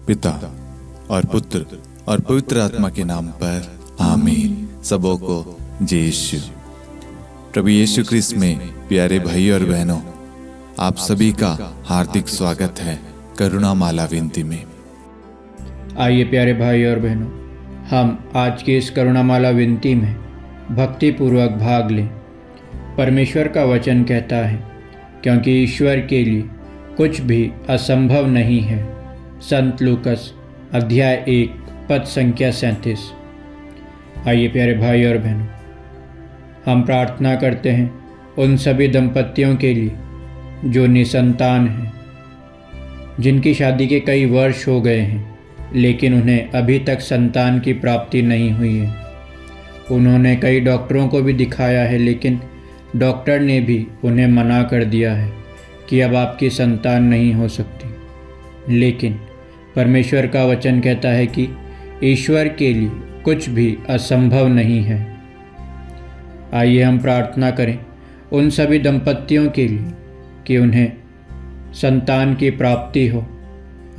पिता और पुत्र और पवित्र आत्मा के नाम पर आमीन। सबों को जय यीशु। प्रभु यीशु क्रिस्त में प्यारे भाई और बहनों, आप सभी का हार्दिक स्वागत है करुणा माला विनती में। आइए प्यारे भाई और बहनों, हम आज की इस करुणा माला विनती में भक्तिपूर्वक भाग लें। परमेश्वर का वचन कहता है, क्योंकि ईश्वर के लिए कुछ भी असंभव नहीं है। संत लूकस अध्याय 1 पद संख्या 37। आइए प्यारे भाई और बहनों, हम प्रार्थना करते हैं उन सभी दंपतियों के लिए जो निसंतान हैं, जिनकी शादी के कई वर्ष हो गए हैं लेकिन उन्हें अभी तक संतान की प्राप्ति नहीं हुई है। उन्होंने कई डॉक्टरों को भी दिखाया है, लेकिन डॉक्टर ने भी उन्हें मना कर दिया है कि अब आपकी संतान नहीं हो सकती। लेकिन परमेश्वर का वचन कहता है कि ईश्वर के लिए कुछ भी असंभव नहीं है। आइए हम प्रार्थना करें उन सभी दंपतियों के लिए कि उन्हें संतान की प्राप्ति हो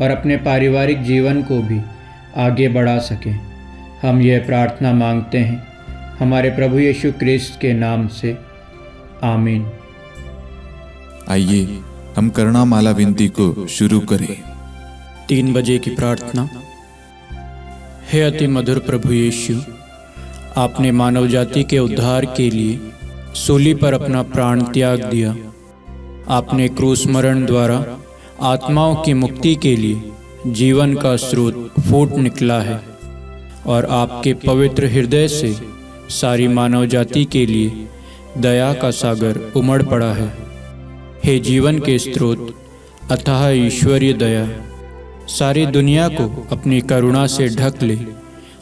और अपने पारिवारिक जीवन को भी आगे बढ़ा सकें। हम यह प्रार्थना मांगते हैं हमारे प्रभु यीशु क्रिस्त के नाम से, आमीन। आइए हम करुणा माला विनती को शुरू करें। 3 बजे की प्रार्थना। हे अति मधुर प्रभु यीशु, आपने मानव जाति के उद्धार के लिए सूली पर अपना प्राण त्याग दिया। आपने क्रूस मरण द्वारा आत्माओं की मुक्ति के लिए जीवन का स्रोत फूट निकला है और आपके पवित्र हृदय से सारी मानव जाति के लिए दया का सागर उमड़ पड़ा है। हे जीवन के स्रोत अथाह ईश्वरीय दया, सारी दुनिया को अपनी करुणा से ढक ले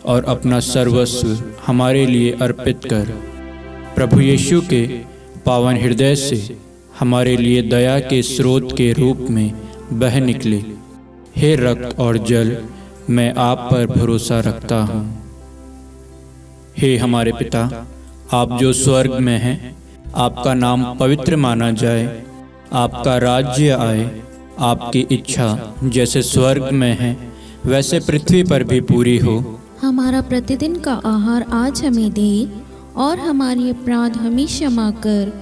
और अपना सर्वस्व हमारे लिए अर्पित कर। प्रभु यीशु के पावन हृदय से हमारे लिए दया के स्रोत के रूप में बह निकले। हे रक्त और जल, मैं आप पर भरोसा रखता हूँ। हे हमारे पिता, आप जो स्वर्ग में हैं, आपका नाम पवित्र माना जाए, आपका राज्य आए, आपकी इच्छा जैसे स्वर्ग में है वैसे पृथ्वी पर भी पूरी हो। हमारा प्रतिदिन का आहार आज हमें दे और हमारे अपराध हमें क्षमा कर,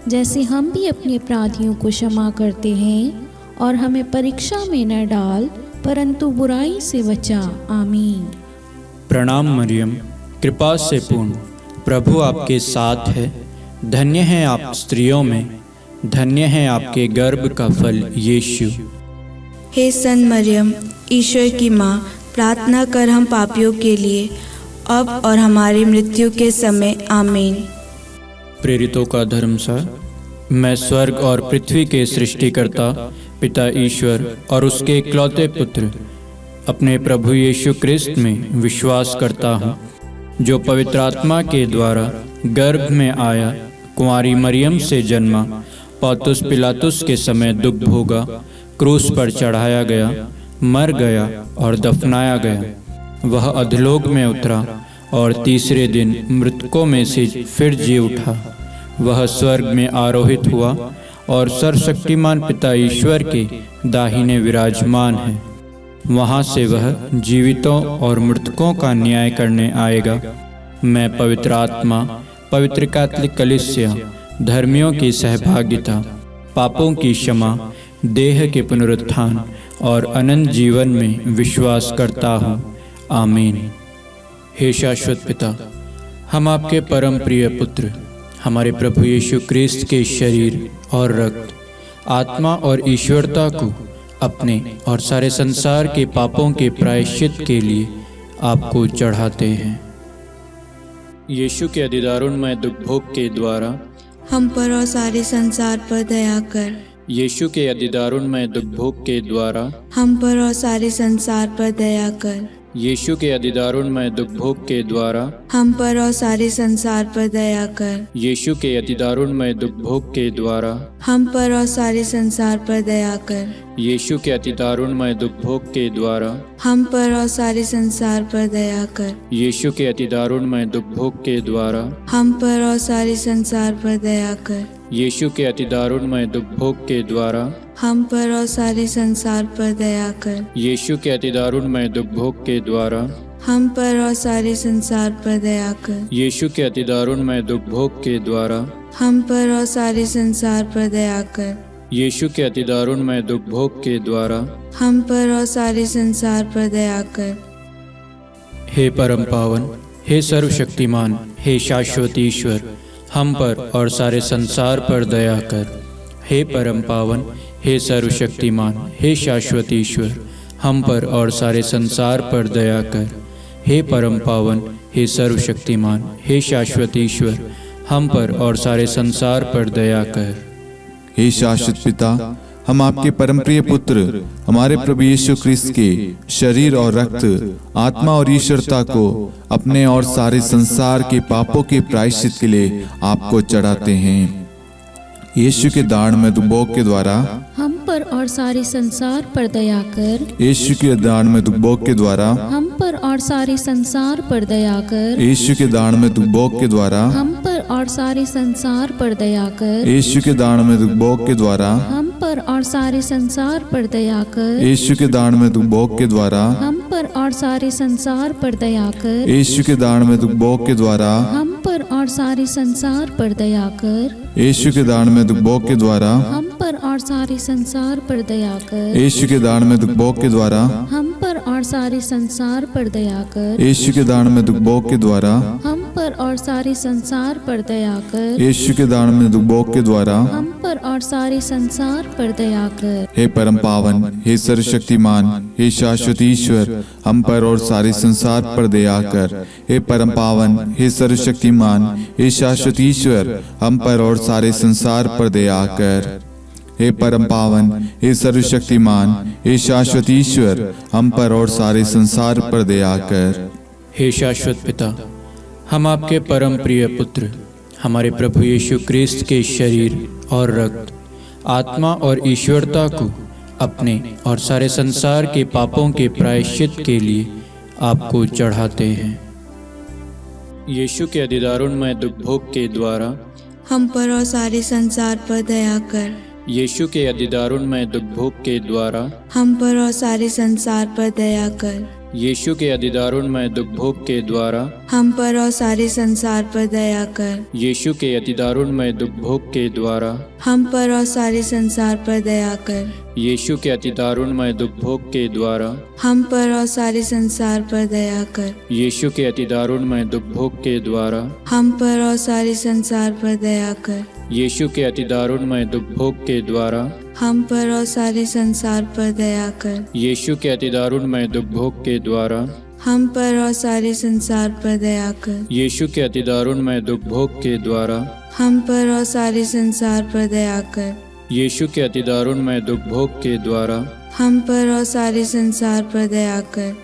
जैसे हम भी अपने अपराधियों को क्षमा करते हैं, और हमें परीक्षा में न डाल परंतु बुराई से बचा। आमीन। प्रणाम मरियम, कृपा से पूर्ण, प्रभु आपके साथ है। धन्य हैं आप स्त्रियों में, धन्य है आपके गर्भ का फल यीशु। हे संत मरियम, ईश्वर की माँ, प्रार्थना कर हम पापियों के लिए अब और हमारी मृत्यु के समय। आमीन। प्रेरितों का धर्मसार। मैं स्वर्ग और पृथ्वी के सृष्टिकर्ता पिता ईश्वर और उसके इकलौते पुत्र अपने प्रभु यीशु क्रिस्त में विश्वास करता हूँ, जो पवित्र आत्मा के द्वारा गर्भ में आया, कुंवारी मरियम से जन्मा, पौंतुस पिलातुस के समय दुख भोगा, क्रूस पर चढ़ाया गया, मर गया और दफनाया गया। वह अधोलोक में उतरा और तीसरे दिन मृतकों में से फिर जी उठा। वह स्वर्ग में आरोहित हुआ और सर्वशक्तिमान पिता ईश्वर के दाहिने विराजमान है। वहाँ से वह जीवितों और मृतकों का न्याय करने आएगा। मैं पवित्र आत्मा, पवित्र कैथोलिक कलीसिया, धर्मियों की सहभागिता, पापों की क्षमा, देह के पुनरुत्थान और अनंत जीवन में विश्वास करता हूँ। आमीन। हे शाश्वत पिता, हम आपके परम प्रिय पुत्र, हमारे प्रभु यीशु क्रिस्त के शरीर और रक्त, आत्मा और ईश्वरता को अपने और सारे संसार के पापों के प्रायश्चित के लिए आपको चढ़ाते हैं। यीशु के अधिदारुणमय दुख भोग के द्वारा हम पर और सारे संसार पर दया कर। यीशु के अधिदारुणमय दुख भोग के द्वारा हम पर और सारे संसार पर दया कर। यीशु के अधिदारुणमय दुख भोग के द्वारा हम पर और सारे संसार पर दया कर। यीशु के अधिदारुणमय दुख भोग के द्वारा हम पर और सारे संसार पर दया कर। यीशु के अधिदारुणमय दुख भोग के द्वारा हम पर और सारे संसार पर दया कर। यीशु के अधिदारुणमय दुख भोग के द्वारा हम पर और सारे संसार पर दया कर। यीशु के अति दारुणमय दुख भोग के द्वारा हम पर और सारे संसार पर दया कर। यीशु के अति दारुणमय दुख भोग के द्वारा हम पर और सारे संसार पर दया कर। यीशु के अति दारुणमय दुख भोग के द्वारा हम पर और सारे संसार पर दया कर। यीशु के अति दारुणमय दुख भोग के द्वारा हम पर और सारे संसार पर दया कर। हे परम पावन, हे सर्वशक्तिमान, हे शाश्वत ईश्वर, हम पर और सारे संसार पर दया कर। हे परम पावन, हे सर्वशक्तिमान, हे शाश्वत ईश्वर, हम पर और सारे संसार पर दया कर। हे परम पावन, हे सर्वशक्तिमान, हे शाश्वत ईश्वर, हम पर और सारे संसार पर दया कर। हे शाश्वत पिता, हम आपके परम प्रिय पुत्र हमारे प्रभु यीशु क्रिस्त के शरीर और रक्त, आत्मा और ईश्वरता को अपने और सारे संसार के पापों के प्रायश्चित के लिए आपको चढ़ाते हैं। यीशु के दारुणमय दुख भोग के द्वारा हम पर और सारे संसार पर दया कर। यीशु के दारुणमय दुख भोग के द्वारा हम पर और सारे संसार पर दया कर। यीशु के दारुणमय दुख भोग के द्वारा हम पर और सारे संसार पर दया कर। यीशु के दारुणमय दुख भोग के द्वारा हम पर और सारे संसार पर दया कर। यीशु के दारुणमय दुख भोग के द्वारा हम पर और सारे संसार पर दया कर। यीशु के दारुणमय दुख भोग के द्वारा हम पर और सारे संसार पर दया कर। यीशु के दारुणमय दुख भोग के द्वारा हम पर और सारे संसार पर दया कर। यीशु के दारुणमय दुख भोग के द्वारा हम पर और सारे संसार पर दया कर। यीशु के दारुणमय दुख भोग के द्वारा हम पर और सारे संसार पर दया कर। यीशु के दारुणमय दुख भोग के द्वारा हम पर और सारे संसार पर दया कर। हे परम पावन, हे सर्वशक्तिमान, हे शाश्वत ईश्वर, हम पर और सारे संसार पर दया कर। हे परम पावन, हे सर्वशक्तिमान, हे शाश्वत ईश्वर, हम पर और सारे संसार पर दया कर। हे परम पावन, हे सर्वशक्तिमान, हे शाश्वत ईश्वर, हम पर और सारे संसार पर दया कर। हे शाश्वत पिता, हम आपके परम प्रिय पुत्र हमारे प्रभु यीशु क्रिस्त के शरीर और रक्त, आत्मा और ईश्वरता को अपने और सारे संसार के पापों के प्रायश्चित के लिए आपको चढ़ाते हैं। यीशु के अति दारुणमय दुख भोग के द्वारा हम पर और सारे संसार पर दया कर। यीशु के अति दारुणमय दुख भोग के द्वारा हम पर और सारे संसार पर दया कर। यीशु के अति दारुणमय दुख भोग के द्वारा हम पर और सारे संसार पर दया कर। यीशु के अति दारुणमय दुख भोग के द्वारा हम पर और सारे संसार पर दया कर। यीशु के अति दारुणमय दुख भोग के द्वारा हम पर और सारे संसार पर दया कर। यीशु के अति दारुणमय दुख भोग के द्वारा हम पर और सारे संसार पर दया कर। यीशु के अति दारुणमय दुख भोग के द्वारा हम पर और सारे संसार पर दया कर। यीशु के अति दारुणमय दुख भोग के द्वारा हम पर और सारे संसार पर दया कर। यीशु के अति दारुणमय दुख भोग के द्वारा हम पर और सारे संसार पर दया कर। यीशु के अति दारुणमय दुख भोग के द्वारा हम पर और सारे संसार पर दया कर।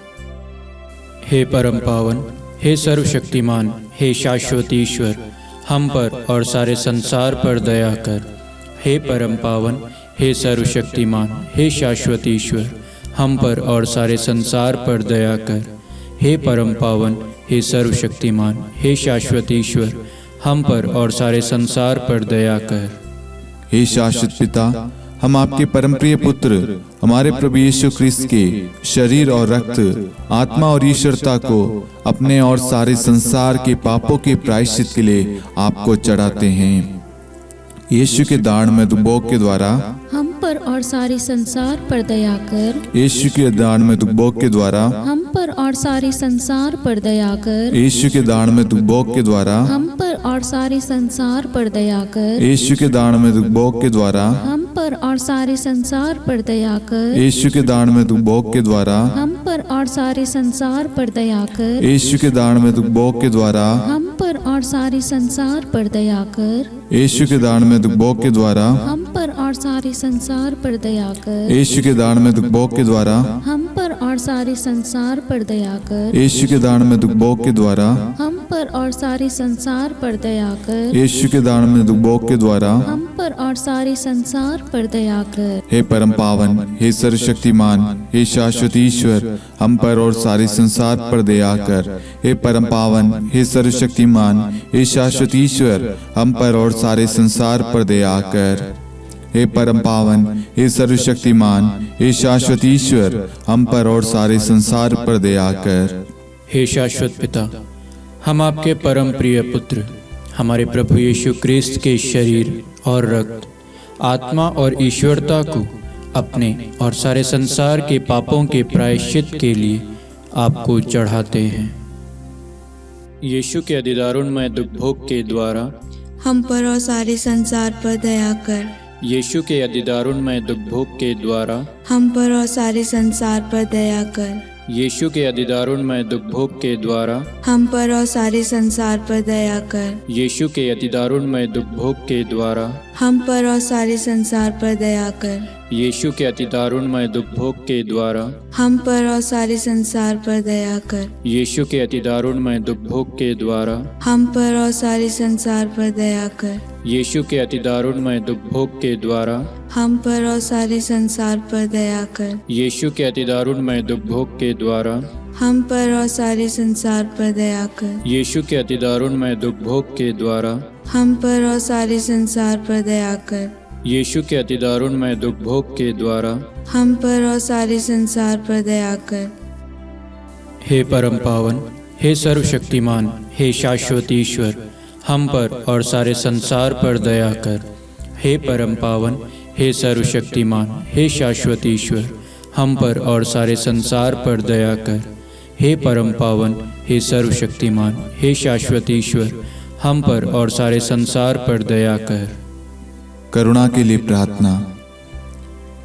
हे परम पावन, हे सर्वशक्तिमान, हे शाश्वत ईश्वर, हम पर और सारे संसार पर दया कर। हे परम पावन, हे सर्वशक्तिमान, हे शाश्वत ईश्वर, हम पर और सारे संसार पर दया कर। हे परम पावन, हे सर्वशक्तिमान, हे शाश्वत ईश्वर, हम पर और सारे संसार पर दया कर। हे शाश्वत पिता, हम आपके परम प्रिय पुत्र हमारे प्रभु यीशु क्रिस्त के शरीर और रक्त, आत्मा और ईश्वरता को अपने और सारे संसार के पापों के प्रायश्चित के लिए आपको चढ़ाते हैं। यीशु के दारुणमय दुख भोग के द्वारा हम पर और सारे संसार पर दया कर। यीशु के दारुणमय दुख भोग के द्वारा हम पर और सारे संसार पर दया कर। यीशु के दारुणमय दुख भोग के द्वारा हम पर और सारे संसार पर दया कर। यीशु के दारुणमय दुख भोग के द्वारा हम पर और सारे संसार पर दया कर। यीशु के दारुणमय दुख भोग के द्वारा हम पर और सारे संसार पर दया कर। यीशु के दारुणमय दुख भोग के द्वारा हम पर और सारे संसार पर दया कर। यीशु के दारुणमय दुख भोग के द्वारा हम पर और सारे संसार पर दया कर। यीशु के दारुणमय दुख भोग के द्वारा हम पर और सारे संसार पर दया कर। यीशु के दान में दुख भोग के द्वारा, हम पर और सारे संसार पर दया कर। यीशु के दान में दुख भोग के द्वारा, हम पर और सारे संसार पर दया कर। हे परम पावन, हे सर्वशक्तिमान, हे शाश्वत ईश्वर, हम पर और सारे संसार पर दया कर। हे परम पावन, हे सर्वशक्तिमान, हे शाश्वत ईश्वर, हम पर और सारे संसार पर दया कर। हे परम पावन, हे सर्वशक्तिमान, हे शाश्वत ईश्वर, हम पर और सारे संसार पर दया कर। हे शाश्वत पिता, हम आपके परम प्रिय पुत्र हमारे प्रभु यीशु क्रिस्त के शरीर और रक्त, आत्मा और ईश्वरता को अपने और सारे संसार के पापों के प्रायश्चित के लिए आपको चढ़ाते हैं। यीशु के अधिदारुणमय दुख भोग के द्वारा हम पर और सारे संसार पर दया कर। यीशु के अधिदारुणमय दुख भोग के द्वारा हम पर और सारे संसार पर दया कर। यीशु के अधिदारुणमय दुख भोग के द्वारा हम पर और सारे संसार पर दया कर। यीशु के अधिदारुणमय दुख भोग के द्वारा हम पर और सारे संसार पर दया कर। यीशु के अधिदारुणमय दुख भोग के द्वारा हम पर और सारे संसार पर दया कर। यीशु के अधिदारुणमय दुख भोग के द्वारा हम पर और सारे संसार पर दया कर। यीशु के अधिदारुणमय दुख भोग के द्वारा हम पर और सारे संसार पर दया कर। यीशु के अधिदारुणमय दुख भोग के द्वारा हम पर और सारे संसार पर दया कर। यीशु के अधिदारुणमय दुख भोग के द्वारा हम पर और सारे संसार पर दया कर। यीशु के अधिदारुणमय दुख भोग के द्वारा हम पर और सारे संसार पर दया कर। हे परम पावन, हे सर्वशक्तिमान, हे शाश्वत ईश्वर, हम पर और सारे संसार पर दया कर। हे परम पावन, हे सर्वशक्तिमान, हे शाश्वत ईश्वर, हम पर और सारे संसार पर दया कर। हे परम पावन, हे सर्वशक्तिमान, हे शाश्वत ईश्वर, हम पर और सारे संसार पर दया कर। करुणा के लिए प्रार्थना।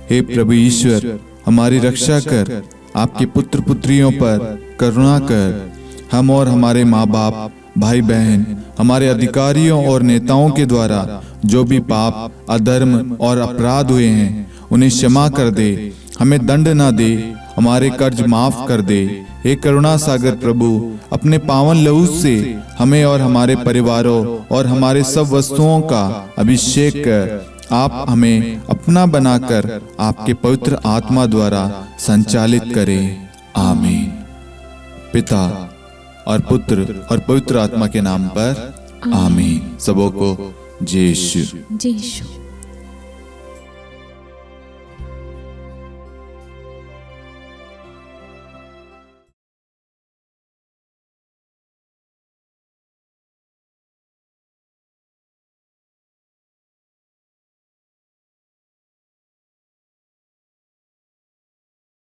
हे प्रभु ईश्वर, हमारी रक्षा कर, आपके पुत्र पुत्रियों पर करुणा कर। हम और हमारे माँ बाप, भाई बहन, हमारे अधिकारियों और नेताओं के द्वारा जो भी पाप, अधर्म और अपराध हुए हैं, उन्हें क्षमा कर दे। हमें दंड ना दे, हमारे कर्ज माफ कर दे। हे करुणा सागर प्रभु, अपने पावन लहू से हमें और हमारे परिवारों और हमारे सब वस्तुओं का अभिषेक कर। आप हमें अपना बनाकर आपके पवित्र आत्मा द्वारा संचालित करें। आमीन। पिता और पुत्र और पवित्र आत्मा के नाम पर आमीन। सबों को जय यीशु। जय यीशु।